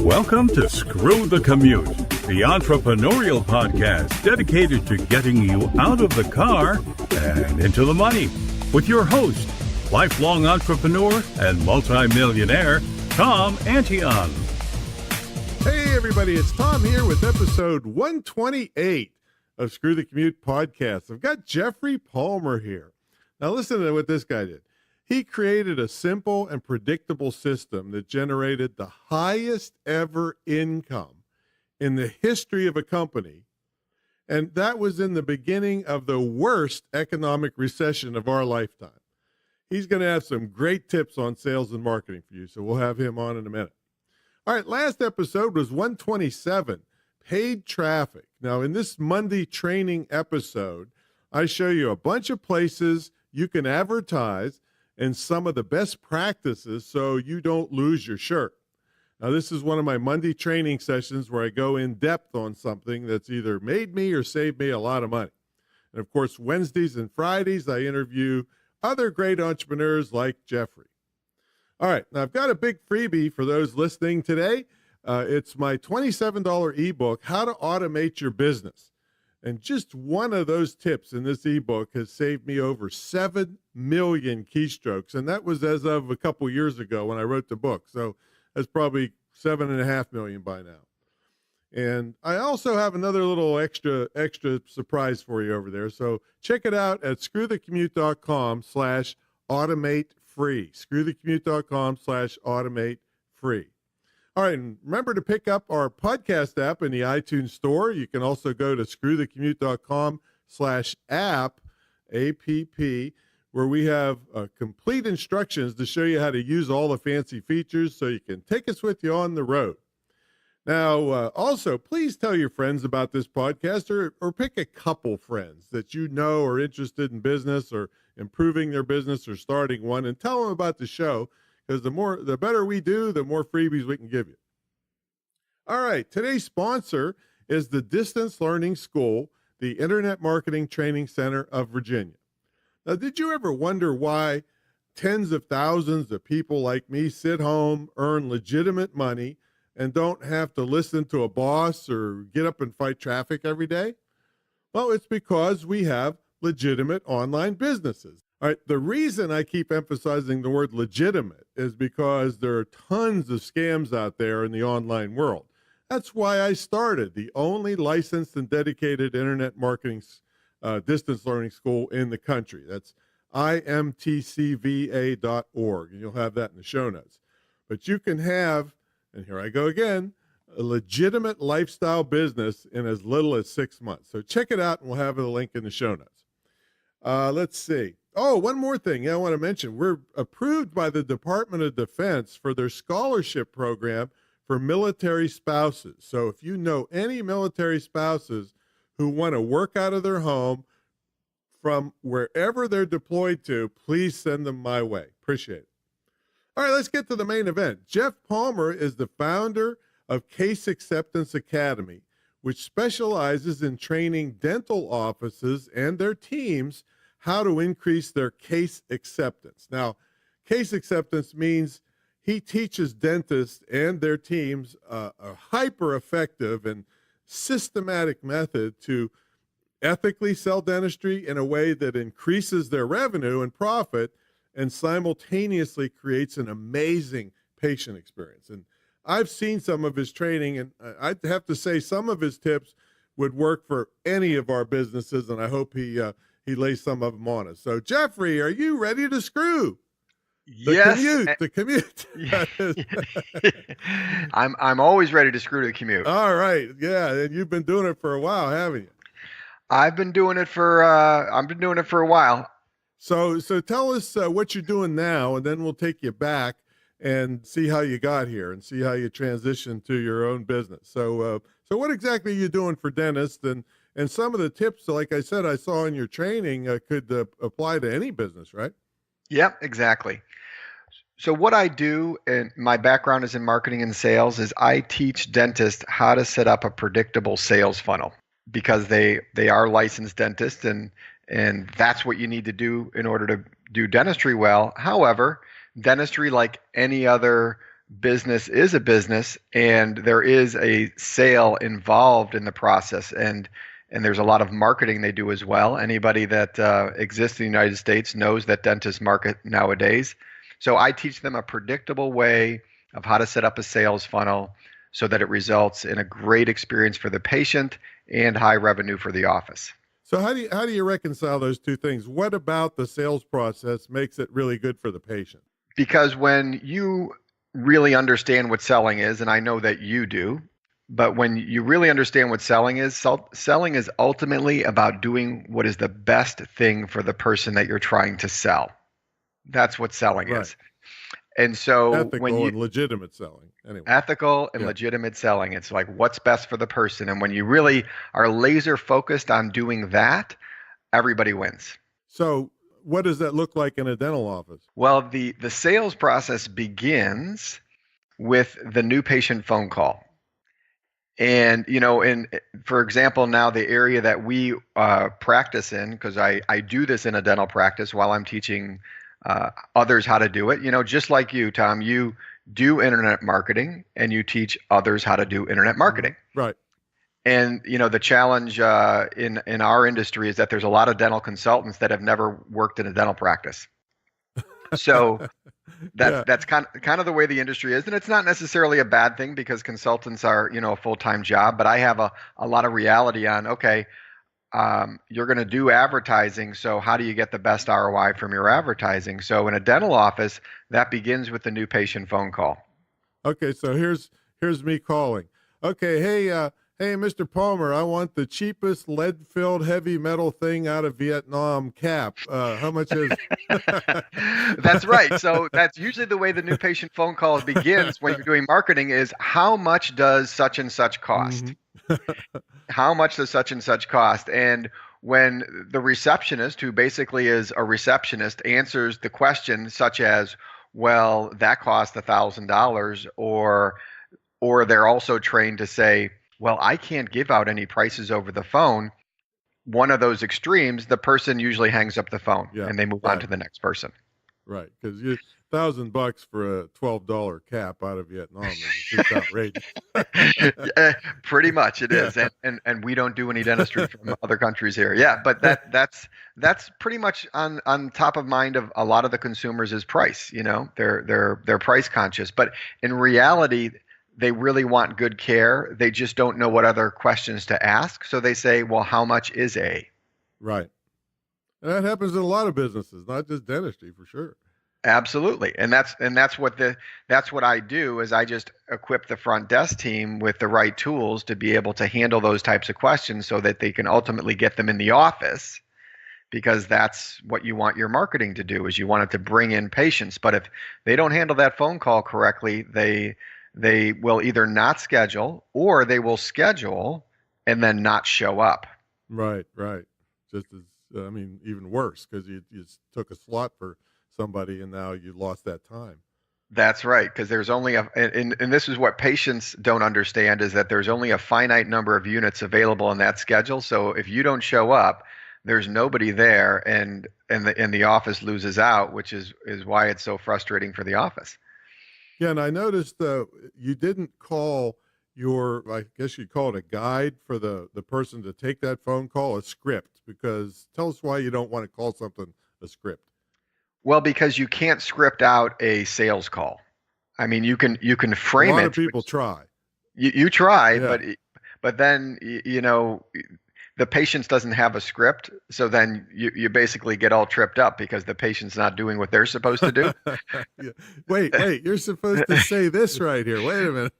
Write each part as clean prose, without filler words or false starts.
Welcome to Screw the Commute, the entrepreneurial podcast dedicated to getting you out of the car and into the money. With your host, lifelong entrepreneur and multimillionaire, Tom Antion. Hey everybody, it's Tom here with episode 128 of Screw the Commute podcast. I've got Jeffrey Palmer here. Now listen to what this guy did. He created a simple and predictable system that generated the highest ever income in the history of a company. And that was in the beginning of the worst economic recession of our lifetime. He's going to have some great tips on sales and marketing for you, so we'll have him on in a minute. All right, last episode was 127, paid traffic. Now, in this Monday training episode, I show you a bunch of places you can advertise and some of the best practices so you don't lose your shirt. Now, this is one of my Monday training sessions where I go in depth on something that's either made me or saved me a lot of money. And of course, Wednesdays and Fridays, I interview other great entrepreneurs like Jeffrey. All right, now I've got a big freebie for those listening today. It's my $27 ebook, How to Automate Your Business. And just one of those tips in this ebook has saved me over 7 million keystrokes. And that was as of a couple years ago when I wrote the book. So that's probably 7.5 million by now. And I also have another little extra surprise for you over there. So check it out at screwthecommute.com/automate free. Screwthecommute.com/automate free. All right, and remember to pick up our podcast app in the iTunes store. You can also go to screwthecommute.com/app, APP, where we have complete instructions to show you how to use all the fancy features so you can take us with you on the road. Now, also, please tell your friends about this podcast or pick a couple friends that you know are interested in business or improving their business or starting one, and tell them about the show. Because the better we do, the more freebies we can give you. All right, today's sponsor is the Distance Learning School, the Internet Marketing Training Center of Virginia. Now, did you ever wonder why tens of thousands of people like me sit home, earn legitimate money, and don't have to listen to a boss or get up and fight traffic every day? Well, it's because we have legitimate online businesses. All right, the reason I keep emphasizing the word legitimate is because there are tons of scams out there in the online world. That's why I started the only licensed and dedicated internet marketing distance learning school in the country. That's imtcva.org, and you'll have that in the show notes. But you can have, and here I go again, a legitimate lifestyle business in as little as 6 months. So check it out, and we'll have the link in the show notes. Let's see. Oh, one more thing I want to mention. We're approved by the Department of Defense for their scholarship program for military spouses. So if you know any military spouses who want to work out of their home from wherever they're deployed to, please send them my way. Appreciate it. All right, let's get to the main event. Jeff Palmer is the founder of Case Acceptance Academy, which specializes in training dental offices and their teams how to increase their case acceptance. Now, case acceptance means he teaches dentists and their teams a hyper-effective and systematic method to ethically sell dentistry in a way that increases their revenue and profit and simultaneously creates an amazing patient experience. And I've seen some of his training, and I'd have to say some of his tips would work for any of our businesses, and I hope he lays some of them on us. So, Jeffrey, are you ready to screw? The commute. I'm always ready to screw the commute. All right. Yeah, and you've been doing it for a while, haven't you? I've been doing it for a while. So tell us what you're doing now, and then we'll take you back and see how you got here and see how you transitioned to your own business. So what exactly are you doing for dentists? And some of the tips, like I said, I saw in your training could apply to any business, right? Yep, exactly. So what I do, and my background is in marketing and sales, is I teach dentists how to set up a predictable sales funnel because they are licensed dentists, and that's what you need to do in order to do dentistry well. However, dentistry, like any other business is a business and there is a sale involved in the process, and there's a lot of marketing they do as well. Anybody that exists in the United States knows that dentists market nowadays. So I teach them a predictable way of how to set up a sales funnel so that it results in a great experience for the patient and high revenue for the office. So how do you reconcile those two things? What about the sales process makes it really good for the patient? Because when you really understand what selling is, and I know that you do, but when you really understand what selling is ultimately about doing what is the best thing for the person that you're trying to sell. That's what selling Right. is. And so Ethical and legitimate selling. Anyway. Ethical and legitimate selling, it's like what's best for the person. And when you really are laser focused on doing that, everybody wins. So what does that look like in a dental office? Well, the sales process begins with the new patient phone call. And, for example, now the area that we practice in, because I do this in a dental practice while I'm teaching others how to do it, just like you, Tom, you do internet marketing and you teach others how to do internet marketing. Right. And, the challenge in our industry is that there's a lot of dental consultants that have never worked in a dental practice. So that's kind of the way the industry is, and it's not necessarily a bad thing because consultants are a full-time job. But I have a lot of reality on you're going to do advertising, so how do you get the best ROI from your advertising? So in a dental office, that begins with the new patient phone call. Okay, so here's me calling. Okay, hey, Mr. Palmer, I want the cheapest lead-filled heavy metal thing out of Vietnam cap. How much is? That's right. So that's usually the way the new patient phone call begins when you're doing marketing is how much does such and such cost? Mm-hmm. How much does such and such cost? And when the receptionist, who basically is a receptionist, answers the question such as, well, that cost $1,000, or they're also trained to say, well, I can't give out any prices over the phone. One of those extremes, the person usually hangs up the phone and they move on to the next person. Right, because $1,000 for a $12 cap out of Vietnam is outrageous. Yeah, pretty much it is, and we don't do any dentistry from other countries here. Yeah, but that's pretty much on top of mind of a lot of the consumers is price. They're price conscious, but in reality, they really want good care. They just don't know what other questions to ask. So they say, well, how much is A? Right. And that happens in a lot of businesses, not just dentistry, for sure. Absolutely. And that's what I do is I just equip the front desk team with the right tools to be able to handle those types of questions so that they can ultimately get them in the office, because that's what you want your marketing to do, is you want it to bring in patients. But if they don't handle that phone call correctly, they will either not schedule or they will schedule and then not show up. Right. Just as, even worse, because you took a slot for somebody and now you lost that time. That's right, because there's only and this is what patients don't understand, is that there's only a finite number of units available in that schedule. So if you don't show up, there's nobody there, and the office loses out, which is why it's so frustrating for the office. Yeah, and I noticed you didn't call I guess you'd call it a guide for the person to take that phone call, a script, because tell us why you don't want to call something a script. Well, because you can't script out a sales call. I mean, you can frame it. A lot of people try. You try, but then the patient doesn't have a script, so then you basically get all tripped up because the patient's not doing what they're supposed to do. Yeah. Wait, you're supposed to say this right here. Wait a minute.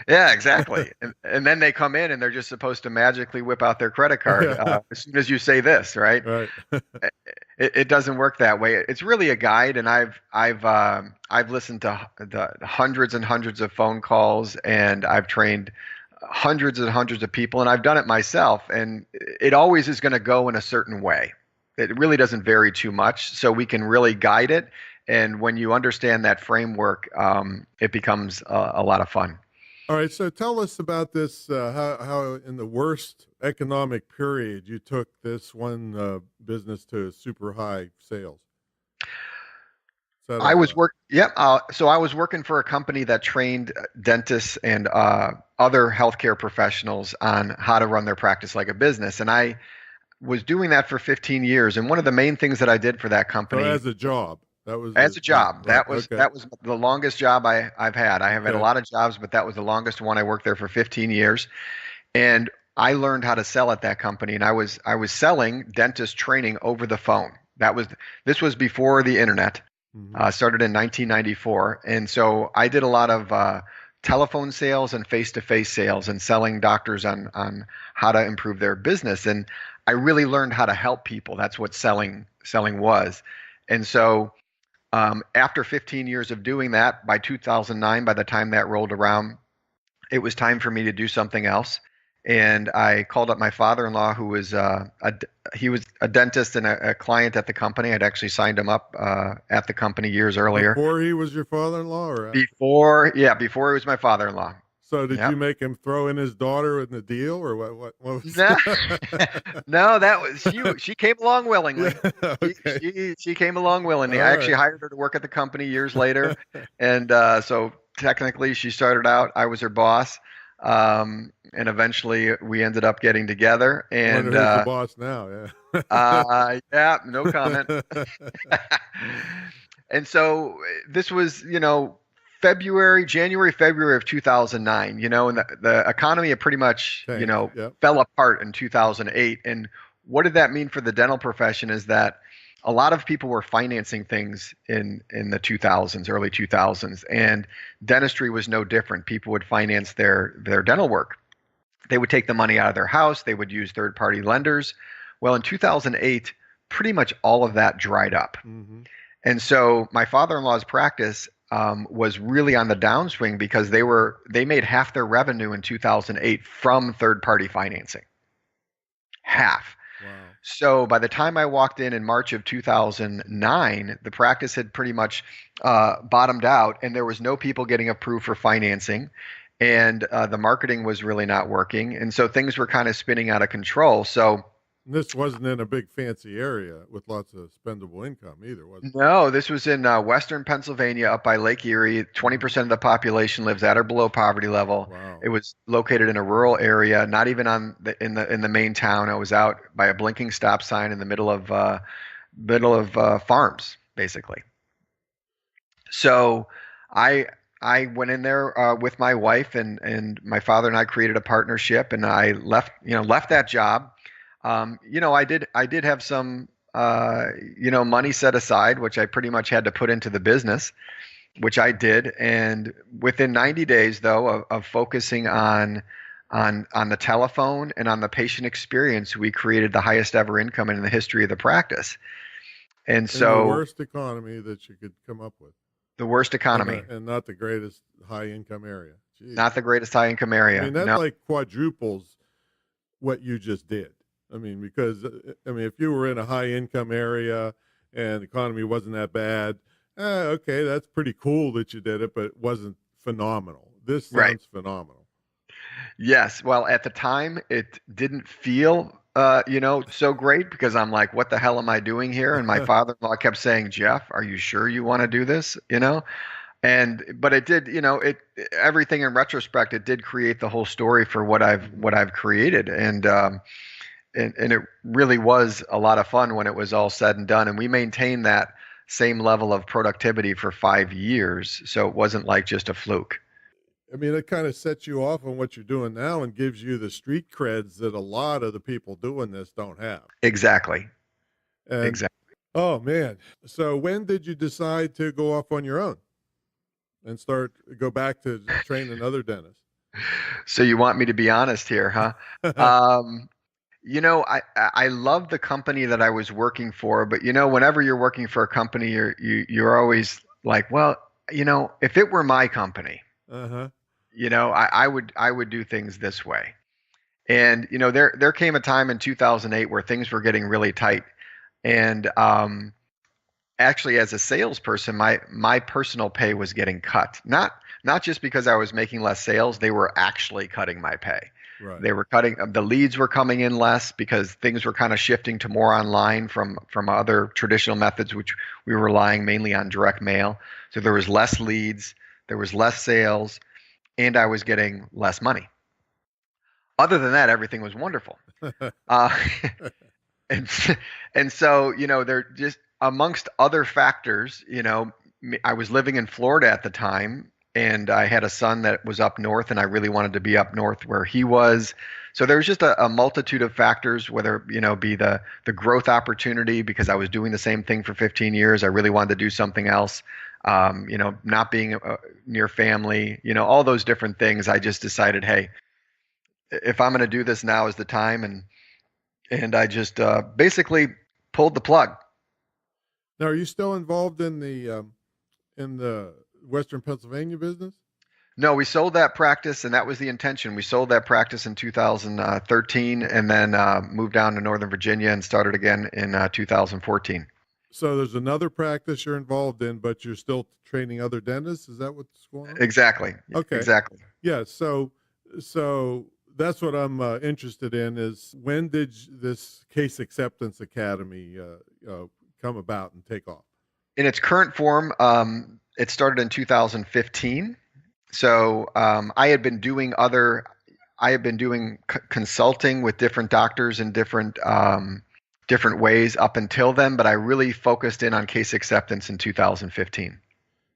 Yeah, exactly. And then they come in and they're just supposed to magically whip out their credit card as soon as you say this, right? Right. It doesn't work that way. It's really a guide, and I've listened to the hundreds and hundreds of phone calls, and I've trained hundreds and hundreds of people, and I've done it myself, and it always is going to go in a certain way. It really doesn't vary too much, so we can really guide it. And when you understand that framework, it becomes a lot of fun. All right, so tell us about this, how in the worst economic period you took this one business to super high sales. set I all was up. work. Yep. So I was working for a company that trained dentists and other healthcare professionals on how to run their practice like a business, and I was doing that for 15 years. And one of the main things that I did for that So company as a job, that was as the a job, job, right? that Okay. was the longest job I've had. I have had a Okay. lot of jobs, but that was the longest one. I worked there for 15 years, and I learned how to sell at that company. And I was selling dentist training over the phone. This was before the internet. Hmm. Started in 1994, and so I did a lot of telephone sales and face-to-face sales and selling doctors on how to improve their business. And I really learned how to help people. That's what selling was. And so after 15 years of doing that, by 2009, by the time that rolled around, it was time for me to do something else. And I called up my father-in-law, who was he was a dentist and a client at the company. I'd actually signed him up at the company years earlier. Before he was your father-in-law, or after? Before he was my father-in-law. So did you Yep. make him throw in his daughter in the deal, or what was? No, no, that was she. She came along willingly. She, Okay. she she came along willingly. I All actually right. hired her to work at the company years later, and so technically she started out. I was her boss, and eventually we ended up getting together. I wonder And who's the boss now. yeah, no comment. Yeah. And so this was, January, February of 2009, and the economy had pretty much, Thanks. Yep. fell apart in 2008. And what did that mean for the dental profession is that a lot of people were financing things in the 2000s, early 2000s, and dentistry was no different. People would finance their dental work. They would take the money out of their house. They would use third-party lenders. Well, in 2008, pretty much all of that dried up. Hmm. And so my father-in-law's practice was really on the downswing because they made half their revenue in 2008 from third-party financing. Half. Wow. So by the time I walked in March of 2009, the practice had pretty much bottomed out, and there was no people getting approved for financing, and the marketing was really not working, and so things were kind of spinning out of control. So And this wasn't in a big fancy area with lots of spendable income either, was it? no, this was in Western Pennsylvania, up by Lake Erie. 20% of the population lives at or below poverty level. Wow. It was located in a rural area, not even in the main town. It was out by a blinking stop sign in the middle of farms, basically. So I went in there with my wife, and my father and I created a partnership, and I left that job. I did have some money set aside, which I pretty much had to put into the business, which I did. And within 90 days, though, of focusing on the telephone and on the patient experience, we created the highest ever income in the history of the practice. And In the so worst economy that you could come up with, the worst economy, and not the greatest high income area. Jeez. not the greatest high income I area. mean, that No, like quadruples what you just did. I mean, because if you were in a high income area and the economy wasn't that bad, okay, that's pretty cool that you did it, but it wasn't phenomenal. This right. sounds phenomenal. Yes. Well, at the time, it didn't feel, so great because I'm like, what the hell am I doing here? And my father-in-law kept saying, Jeff, are you sure you want to do this? But it did, everything in retrospect, it did create the whole story for what I've created. And it really was a lot of fun when it was all said and done. And we maintained that same level of productivity for 5 years. So it wasn't like just a fluke. I mean, it kind of sets you off on what you're doing now and gives you the street creds that a lot of the people doing this don't have. Exactly. And, Exactly. oh man. So when did you decide to go off on your own and go back to train another dentist? So you want me to be honest here, huh? I love the company that I was working for, but whenever you're working for a company, you're always like, well, if it were my company, Uh-huh. I would do things this way. And there came a time in 2008 where things were getting really tight, and actually, as a salesperson, my personal pay was getting cut. Not just because I was making less sales; they were actually cutting my pay. Right. They were cutting, the leads were coming in less because things were kind of shifting to more online from other traditional methods, which we were relying mainly on direct mail. So there was less leads, there was less sales, and I was getting less money. Other than that, everything was wonderful. Uh, and and so they're just amongst other factors. I was living in Florida at the time, and I had a son that was up north, and I really wanted to be up north where he was. So there was just a multitude of factors, whether be the growth opportunity because I was doing the same thing for 15 years. I really wanted to do something else. Not being near family, all those different things. I just decided, hey, if I'm going to do this, now is the time, and I just basically pulled the plug. Now, are you still involved in the Western Pennsylvania business? No, we sold that practice, and that was the intention. We sold that practice in 2013, and then moved down to Northern Virginia and started again in 2014. So there's another practice you're involved in, but you're still training other dentists. Is that what's going on? Exactly. Okay. Exactly. Yeah. So that's what I'm interested in is when did this Case Acceptance Academy come about and take off? In its current form, it started in 2015. So I had been doing consulting with different doctors in different ways up until then, but I really focused in on case acceptance in 2015.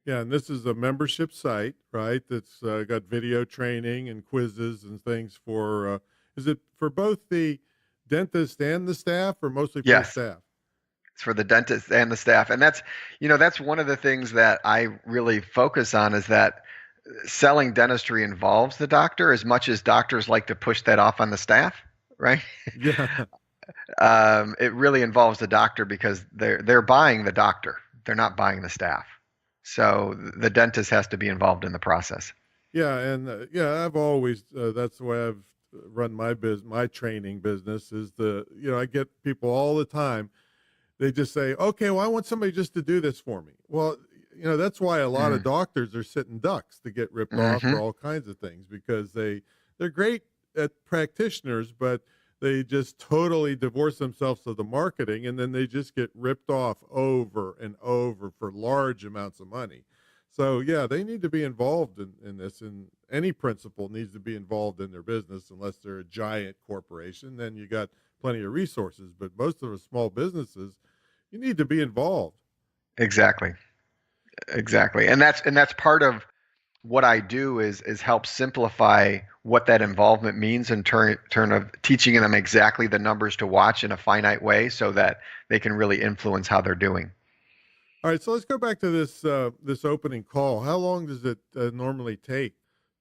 Yeah, and this is a membership site, right? That's got video training and quizzes and things for. Is it for both the dentist and the staff, or mostly for the staff? It's for the dentist and the staff, and that's one of the things that I really focus on is that selling dentistry involves the doctor as much as doctors like to push that off on the staff, right? Yeah. It really involves the doctor because they're buying the doctor, they're not buying the staff. So the dentist has to be involved in the process. Yeah, and I've always that's the way I've run my training business is I get people all the time. They just say, "Okay, well, I want somebody just to do this for me." Well, that's why a lot of doctors are sitting ducks to get ripped off for all kinds of things because they're great at practitioners, but they just totally divorce themselves of the marketing, and then they just get ripped off over and over for large amounts of money. So, yeah, they need to be involved in this, and any principal needs to be involved in their business unless they're a giant corporation. Then you got plenty of resources, but most of the small businesses, you need to be involved. Exactly. And that's part of what I do is help simplify what that involvement means in turn of teaching them exactly the numbers to watch in a finite way so that they can really influence how they're doing. All right, so let's go back to this opening call. How long does it normally take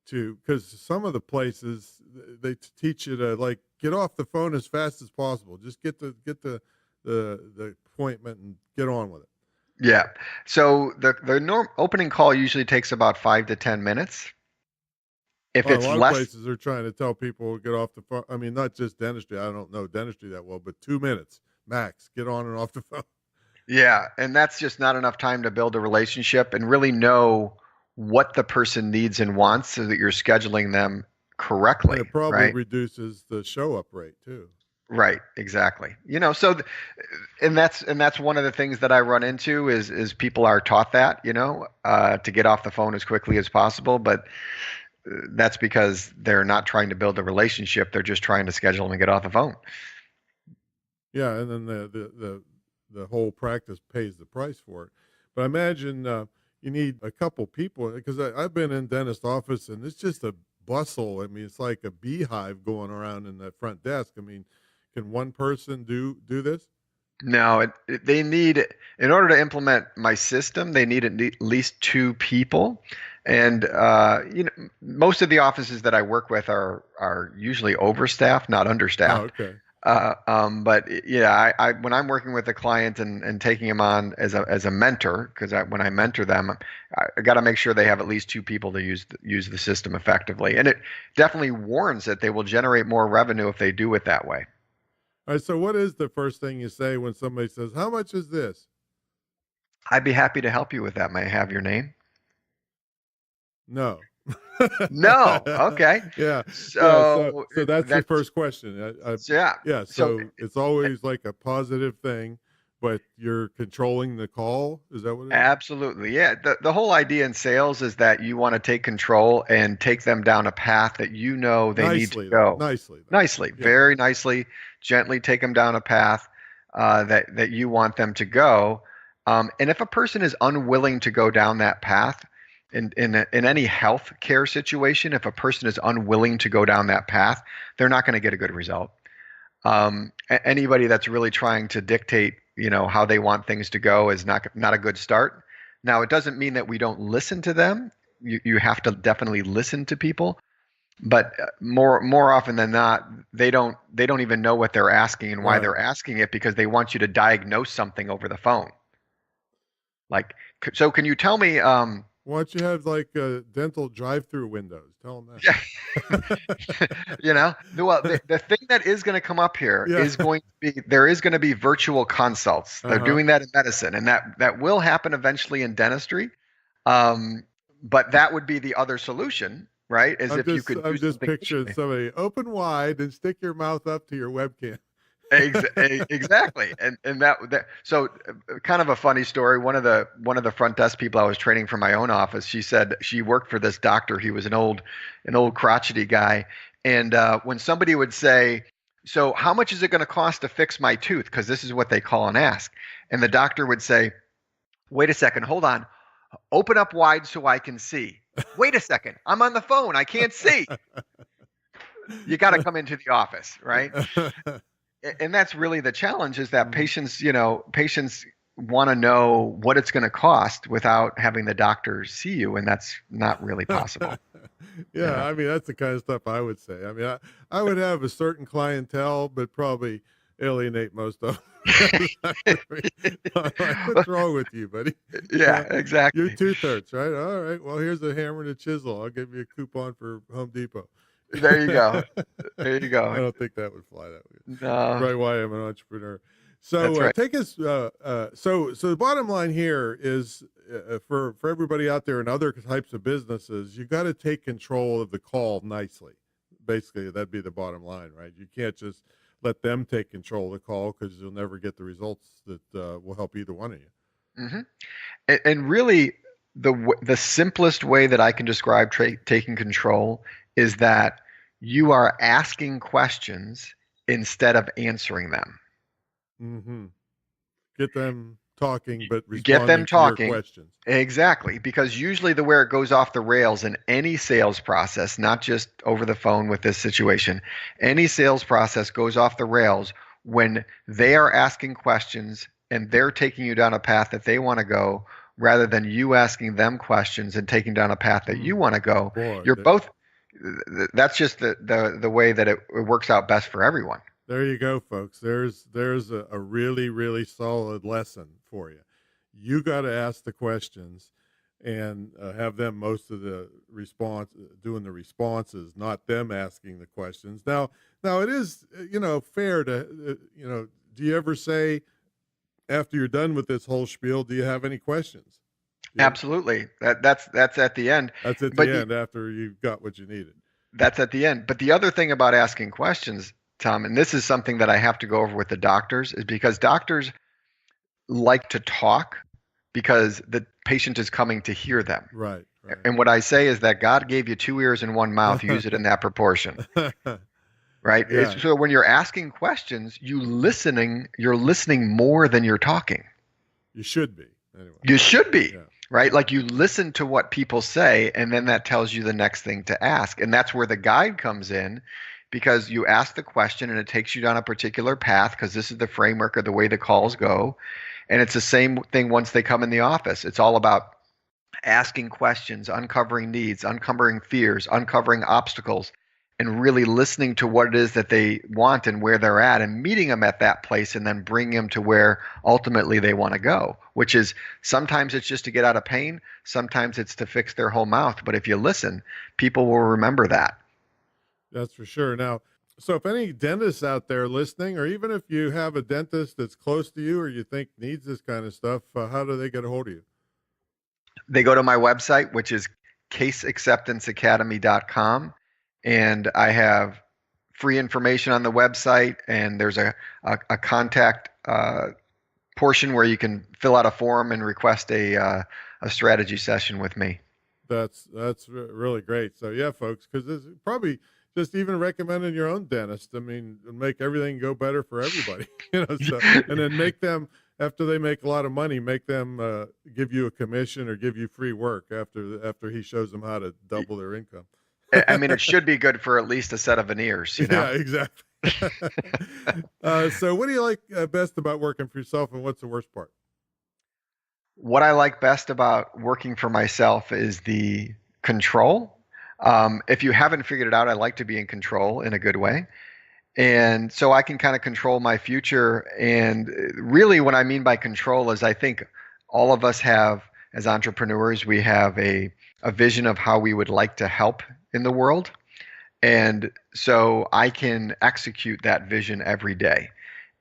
because some of the places they teach you to get off the phone as fast as possible. Just get the appointment and get on with it. Yeah. So the opening call usually takes about 5 to 10 minutes. If it's a lot less, of places are trying to tell people get off the phone. I mean, not just dentistry. I don't know dentistry that well, but 2 minutes max. Get on and off the phone. Yeah, and that's just not enough time to build a relationship and really know what the person needs and wants so that you're scheduling them correctly. And it probably right? reduces the show up rate too. Right, exactly. And that's one of the things that I run into is people are taught that, to get off the phone as quickly as possible, but that's because they're not trying to build a relationship. They're just trying to schedule them and get off the phone. Yeah, and then the whole practice pays the price for it. But I imagine you need a couple people because I've been in dentist office and it's just a bustle. I mean, it's like a beehive going around in the front desk. I mean, can one person do this? No, they need, in order to implement my system, they need at least 2 people. And most of the offices that I work with are usually overstaffed, not understaffed. Oh, okay. But yeah, I when I'm working with a client and taking them on as a mentor, because when I mentor them, I got to make sure they have at least 2 people to use the system effectively. And it definitely warrants that they will generate more revenue if they do it that way. All right. So what is the first thing you say when somebody says, "How much is this?" I'd be happy to help you with that. May I have your name? No. No. Okay. Yeah. So So that's your that's first question. yeah. Yeah. So So it's always like a positive thing, but you're controlling the call. Is that what it is? absolutely. Yeah. The whole idea in sales is that you want to take control and take them down a path that you know they need to Nicely, though. go. Nicely, though. Nicely, Yeah. very nicely, gently take them down a path that you want them to go. And if a person is unwilling to go down that path, in any health care situation, if a person is unwilling to go down that path, they're not going to get a good result. Anybody that's really trying to dictate, how they want things to go is not a good start. Now, it doesn't mean that we don't listen to them. You have to definitely listen to people, but more often than not, they don't even know what they're asking and why Right. they're asking it, because they want you to diagnose something over the phone. Like, so can you tell me? Why don't you have like dental drive-through windows? Tell them that. Well, the thing that is going to come up here Yeah. is going to be, there is going to be virtual consults. They're doing that in medicine, and that will happen eventually in dentistry. But that would be the other solution, right? Is if you could do I'm just something picturing visually. somebody open wide and stick your mouth up to your webcam. Exactly, and that so kind of a funny story. One of the front desk people I was training for my own office, she said she worked for this doctor. He was an old crotchety guy, and when somebody would say, "So how much is it going to cost to fix my tooth?" Because this is what they call an ask, and the doctor would say, "Wait a second, hold on, open up wide so I can see." Wait a second, I'm on the phone, I can't see. You got to come into the office, right? And that's really the challenge, is that patients want to know what it's going to cost without having the doctor see you, and that's not really possible. Yeah, I mean, that's the kind of stuff I would say. I mean, I would have a certain clientele, but probably alienate most of them. What's wrong with you, buddy? Yeah, exactly. Your tooth hurts, right? All right, well, here's a hammer and a chisel. I'll give you a coupon for Home Depot. There you go. There you go. I don't think that would fly that way. No. That's probably why I'm an entrepreneur. So That's right. take us. So the bottom line here is for everybody out there in other types of businesses, you got to take control of the call nicely. Basically, that'd be the bottom line, right? You can't just let them take control of the call, because you'll never get the results that will help either one of you. Mm-hmm. And really, the simplest way that I can describe taking control is that you are asking questions instead of answering them. Mm-hmm. Get them talking, but Get them responding to talking. your questions. Exactly, because usually where it goes off the rails in any sales process, not just over the phone with this situation, any sales process goes off the rails when they are asking questions and they're taking you down a path that they want to go, rather than you asking them questions and taking down a path that you want to go. Boy, That's just the way that it works out best for everyone. There you go, folks. There's a really, really solid lesson for you. You got to ask the questions and have them most of the doing the responses, not them asking the questions. Now it is, fair to, do you ever say, after you're done with this whole spiel, do you have any questions? Yeah. Absolutely. That's at the end. That's at the end, after you've got what you needed. That's at the end. But the other thing about asking questions, Tom, and this is something that I have to go over with the doctors, is because doctors like to talk because the patient is coming to hear them. Right. And what I say is that God gave you 2 ears and 1 mouth. Use it in that proportion. Right? Yeah. So when you're asking questions, you're listening more than you're talking. You should be. Anyway. You should be. Yeah. Right? Like, you listen to what people say, and then that tells you the next thing to ask. And that's where the guide comes in, because you ask the question and it takes you down a particular path, because this is the framework of the way the calls go. And it's the same thing once they come in the office. It's all about asking questions, uncovering needs, uncovering fears, uncovering obstacles, and really listening to what it is that they want and where they're at, and meeting them at that place, and then bringing them to where ultimately they want to go, which is, sometimes it's just to get out of pain. Sometimes it's to fix their whole mouth. But if you listen, people will remember that. That's for sure. Now, so if any dentists out there listening, or even if you have a dentist that's close to you or you think needs this kind of stuff, how do they get a hold of you? They go to my website, which is caseacceptanceacademy.com, and I have free information on the website, and there's a contact portion where you can fill out a form and request a strategy session with me. That's really great. So yeah, folks, because it's probably just even recommending your own dentist. I mean, make everything go better for everybody. So, and then make them, after they make a lot of money, make them give you a commission or give you free work after he shows them how to double their income. I mean, it should be good for at least a set of veneers, Yeah, exactly. So what do you like best about working for yourself, and what's the worst part? What I like best about working for myself is the control. If you haven't figured it out, I like to be in control in a good way. And so I can kind of control my future. And really what I mean by control is, I think all of us have, as entrepreneurs, we have a vision of how we would like to help in the world. And so I can execute that vision every day.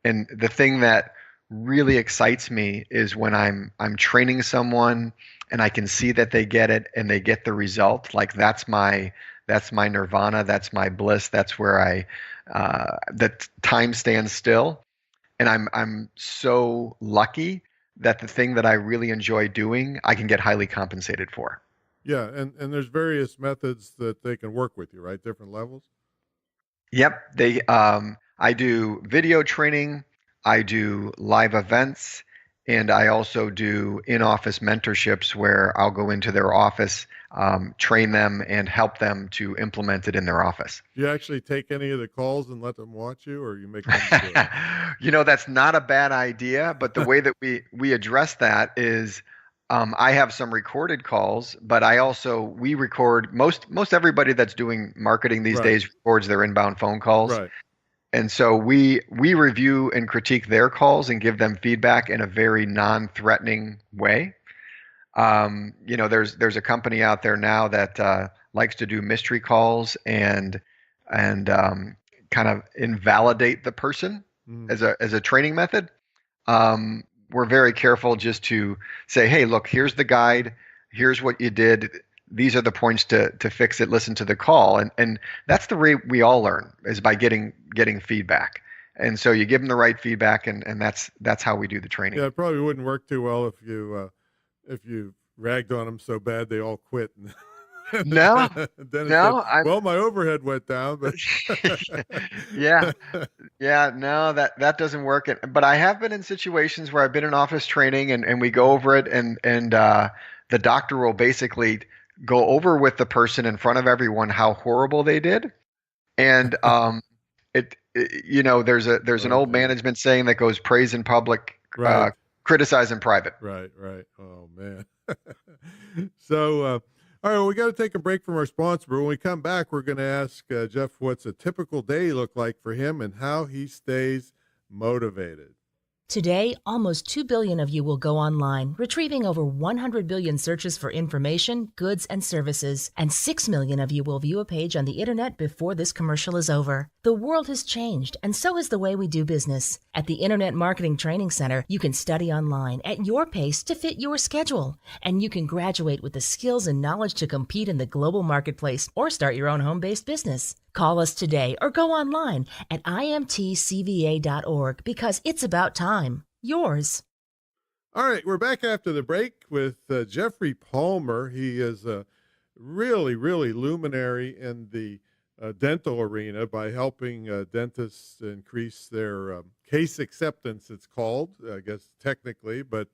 And the thing that really excites me is when I'm training someone and I can see that they get it and they get the result. Like that's my nirvana, that's my bliss, that's where that time stands still. And I'm so lucky that the thing that I really enjoy doing, I can get highly compensated for. Yeah, and there's various methods that they can work with you, right? Different levels. Yep, I do video training, I do live events, and I also do in-office mentorships where I'll go into their office, train them, and help them to implement it in their office. Do you actually take any of the calls and let them watch you, or you make them do it? That's not a bad idea, but the way that we address that is, I have some recorded calls, but we record most everybody that's doing marketing these days records their inbound phone calls. Right. And so we review and critique their calls and give them feedback in a very non-threatening way. There's a company out there now that likes to do mystery calls and kind of invalidate the person as a training method. We're very careful just to say, hey, look, here's the guide. Here's what you did. These are the points to fix it. Listen to the call. And that's the way we all learn, is by getting feedback. And so you give them the right feedback, and that's how we do the training. Yeah, it probably wouldn't work too well if you ragged on them so bad they all quit. No. Well, my overhead went down, but yeah, no, that doesn't work. But I have been in situations where I've been in office training, and we go over it, and the doctor will basically go over with the person in front of everyone how horrible they did, and there's an old management saying that goes, praise in public, right. Criticize in private. Right. Oh man. So. All right, well, we got to take a break from our sponsor, but when we come back, we're going to ask Jeff what's a typical day look like for him and how he stays motivated. Today, almost 2 billion of you will go online, retrieving over 100 billion searches for information, goods, and services, and 6 million of you will view a page on the internet before this commercial is over. The world has changed, and so has the way we do business. At the Internet Marketing Training Center, you can study online at your pace to fit your schedule, and you can graduate with the skills and knowledge to compete in the global marketplace or start your own home-based business. Call us today or go online at imtcva.org because it's about time. Yours. All right, we're back after the break with Jeffrey Palmer. He is a really, really luminary in the dental arena by helping dentists increase their case acceptance, it's called, I guess technically, but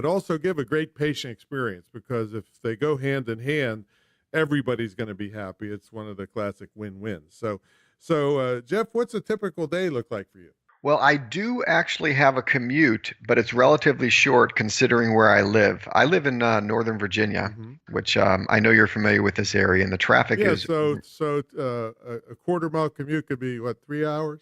also give a great patient experience, because if they go hand in hand, everybody's going to be happy. It's one of the classic win-wins. So Jeff, what's a typical day look like for you? Well, I do actually have a commute, but it's relatively short considering where I live. I live in Northern Virginia, which I know you're familiar with this area, and the traffic is. So a quarter-mile commute could be, 3 hours?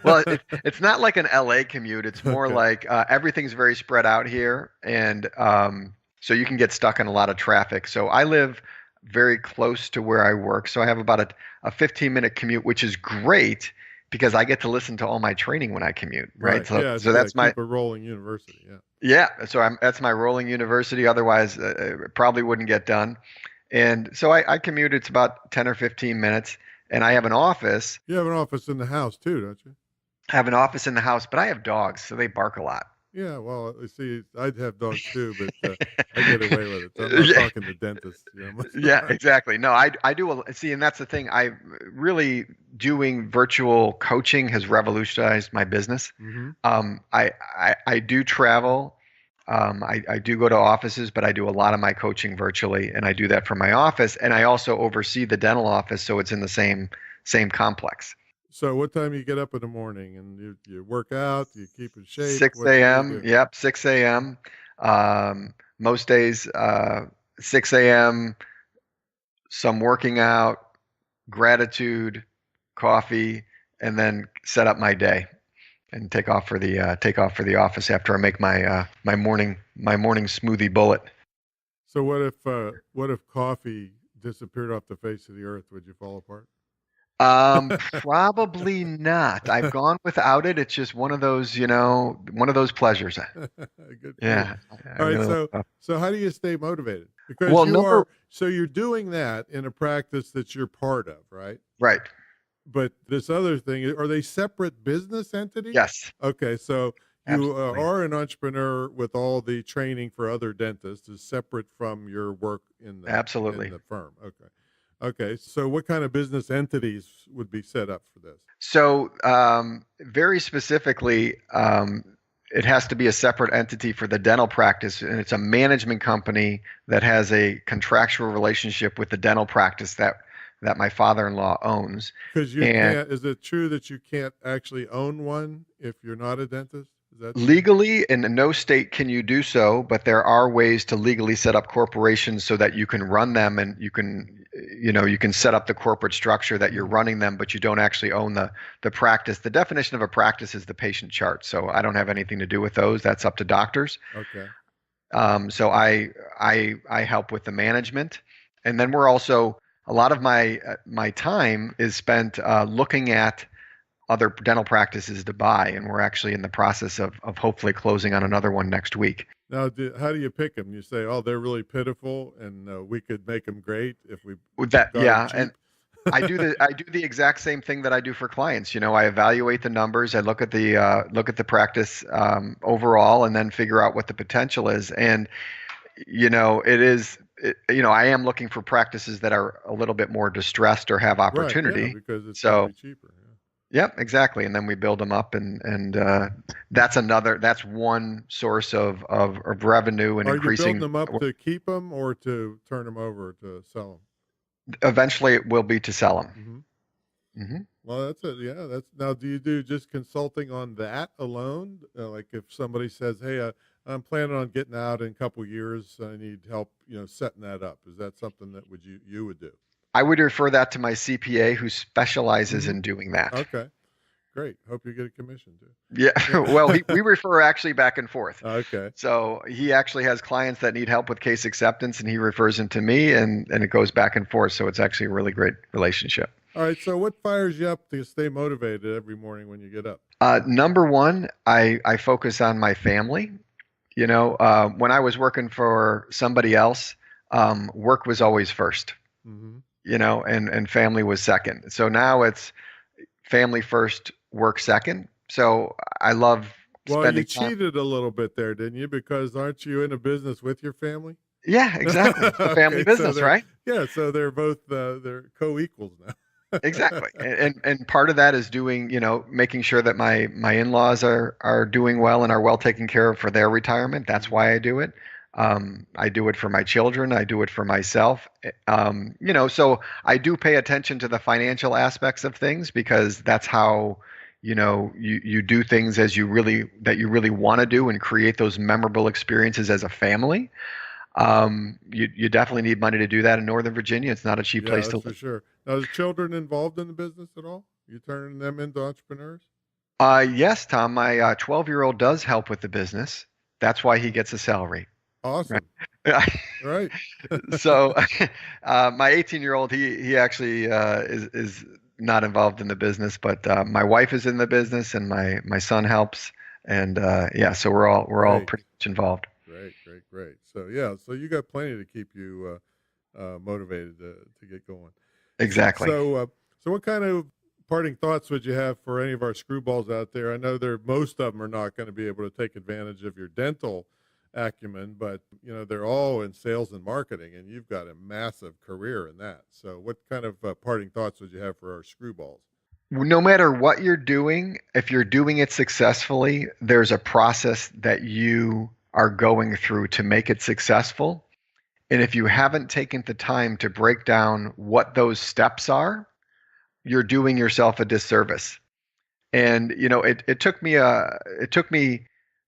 Well, it's not like an LA commute. It's more like everything's very spread out here, and so you can get stuck in a lot of traffic. So I live very close to where I work, so I have about a 15-minute commute, which is great, because I get to listen to all my training when I commute, right? So that's my rolling university. Yeah. So that's my rolling university. Otherwise, it probably wouldn't get done. And so I commute. It's about 10 or 15 minutes, and I have an office. You have an office in the house too, don't you? I have an office in the house, but I have dogs, so they bark a lot. Yeah, well, see, I'd have dogs too, but I get away with it. So I'm not Yeah. talking to dentists. Most of the Yeah, time. exactly. No, I do see, and that's the thing. I really doing virtual coaching has revolutionized my business. Mm-hmm. I do travel. I do go to offices, but I do a lot of my coaching virtually, and I do that from my office. And I also oversee the dental office, so it's in the same complex. So what time you get up in the morning and you work out, you keep in shape? 6 What do you a.m. do? Yep, 6 a.m. Most days, 6 a.m. Some working out, gratitude, coffee, and then set up my day and take off for the office after I make my morning smoothie bullet. So what if coffee disappeared off the face of the earth? Would you fall apart? Probably not. I've gone without it. It's just one of those, one of those pleasures. Good for you. Yeah. All right. really- So how do you stay motivated? Because Well, so you're doing that in a practice that you're part of, right? right. But this other thing, are they separate business entities? Yes. Okay. So you Absolutely. are an entrepreneur with all the training for other dentists is separate from your work in Absolutely. in the firm. Okay. Okay. So what kind of business entities would be set up for this? So, very specifically, it has to be a separate entity for the dental practice, and it's a management company that has a contractual relationship with the dental practice that my father-in-law owns. Because you And can't, is it true that you can't actually own one if you're not a dentist? Is that true? legally, in no state can you do so, but there are ways to legally set up corporations so that you can run them and you can set up the corporate structure that you're running them, but you don't actually own the practice. The definition of a practice is the patient chart. So I don't have anything to do with those. That's up to doctors. Okay. So I help with the management, and then we're also a lot of my time is spent looking at other dental practices to buy, and we're actually in the process of hopefully closing on another one next week. Now, how do you pick them? You say, "Oh, they're really pitiful, and we could make them great if we With that, got 'em yeah, cheap." and I do the exact same thing that I do for clients. I evaluate the numbers, I look at the practice overall, and then figure out what the potential is. And I am looking for practices that are a little bit more distressed or have Right, opportunity. yeah, because it's So, gonna be cheaper. Yeah. yep, exactly. And then we build them up, and that's one source of revenue and Are you building increasing. them up to keep them or to turn them over to sell Eventually, it will be to sell them. them? Hmm. Well, that's it. Yeah, that's now. Do you do just consulting on that alone? Like if somebody says, "Hey, I'm planning on getting out in a couple years. I need help, setting that up." Is that something that you would do? I would refer that to my CPA who specializes in doing that. Okay, great. Hope you get a commission too. Yeah. Well, we refer actually back and forth. Okay. So he actually has clients that need help with case acceptance, and he refers them to me, and it goes back and forth. So it's actually a really great relationship. All right. So what fires you up to stay motivated every morning when you get up? Number one, I focus on my family. When I was working for somebody else, work was always first. Hmm. And family was second. So now it's family first, work second. So I love Well, spending you time. cheated a little bit there, didn't you? Because aren't you in a business with your family? Yeah, exactly. It's a family Okay, so business, they're right? yeah. So they're both they're co-equals now. Exactly. And part of that is making sure that my in-laws are doing well and are well taken care of for their retirement. That's why I do it. I do it for my children. I do it for myself. So I do pay attention to the financial aspects of things because that's how, you do things that you really want to do and create those memorable experiences as a family. You definitely need money to do that in Northern Virginia. It's not a cheap Yeah, place to that's for live. sure. Now, is children involved in the business at all? You turning them into entrepreneurs? Yes, Tom, my 12-year-old does help with the business. That's why he gets a salary. Awesome. Right. So, my 18-year-old, he actually is not involved in the business, but my wife is in the business, and my son helps, and so we're all Great. pretty much involved. Great. So yeah, so you got plenty to keep you motivated to get going. Exactly. So what kind of parting thoughts would you have for any of our screwballs out there? I know most of them are not going to be able to take advantage of your dental acumen, but they're all in sales and marketing, and you've got a massive career in that. So what kind of parting thoughts would you have for our screwballs? No matter what you're doing, if you're doing it successfully, there's a process that you are going through to make it successful. And if you haven't taken the time to break down what those steps are, you're doing yourself a disservice. And it took me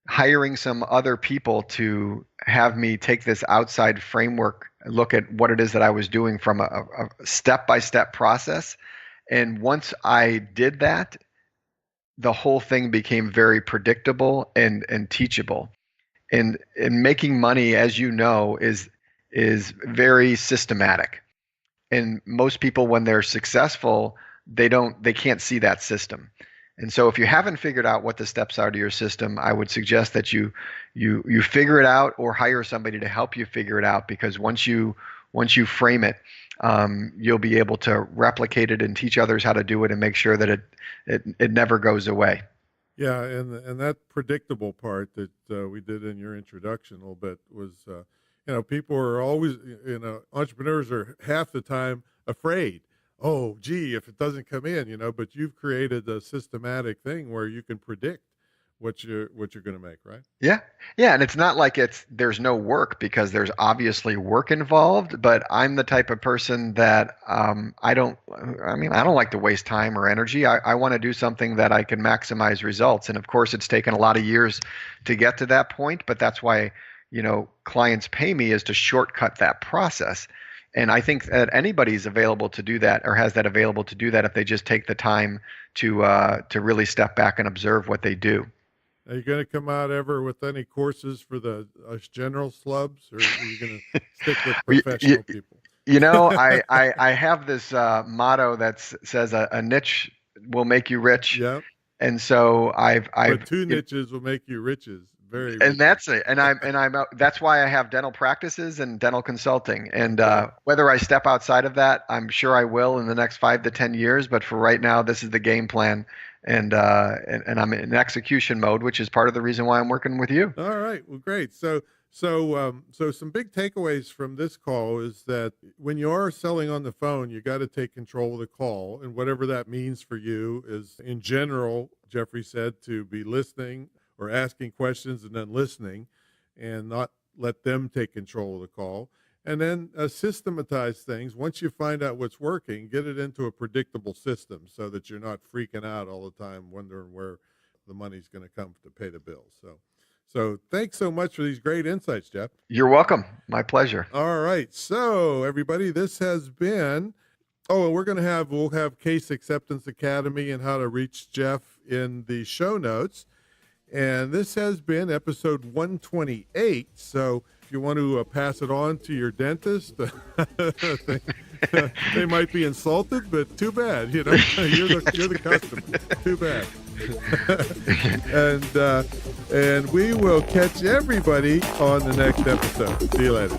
hiring some other people to have me take this outside framework, look at what it is that I was doing from a step-by-step process. And once I did that, the whole thing became very predictable and teachable. And making money, as you know, is very systematic. And most people, when they're successful, they can't see that system. And so if you haven't figured out what the steps are to your system, I would suggest that you figure it out or hire somebody to help you figure it out, because once you frame it, you'll be able to replicate it and teach others how to do it and make sure that it never goes away. Yeah, and that predictable part that we did in your introduction a little bit was, people are always, entrepreneurs are half the time afraid. Oh, gee, if it doesn't come in, but you've created a systematic thing where you can predict what you're going to make, right? Yeah. And it's not like there's no work, because there's obviously work involved, but I'm the type of person that I don't like to waste time or energy. I want to do something that I can maximize results. And of course, it's taken a lot of years to get to that point, but that's why, clients pay me, is to shortcut that process. And I think that anybody's available to do that, or has that available to do that, if they just take the time to really step back and observe what they do. Are you going to come out ever with any courses for us general slubs, or are you going to stick with professional people? I have this motto that says a niche will make you rich. Yep. And so but two niches will make you riches. Very. And that's it. And that's why I have dental practices and dental consulting. And whether I step outside of that, I'm sure I will in the next 5 to 10 years. But for right now, this is the game plan. And I'm in execution mode, which is part of the reason why I'm working with you. All right. Well, great. So some big takeaways from this call is that when you are selling on the phone, you got to take control of the call, and whatever that means for you is, in general, Jeffrey said, to be listening or asking questions and then listening, and not let them take control of the call. And then systematize things. Once you find out what's working, get it into a predictable system so that you're not freaking out all the time, wondering where the money's going to come to pay the bills. So thanks so much for these great insights, Jeff. You're welcome. My pleasure. All right. So everybody, this has been, and we'll have Case Acceptance Academy and how to reach Jeff in the show notes. And this has been episode 128. So if you want to pass it on to your dentist, they might be insulted, but too bad. You're the customer. Too bad. And we will catch everybody on the next episode. See you later.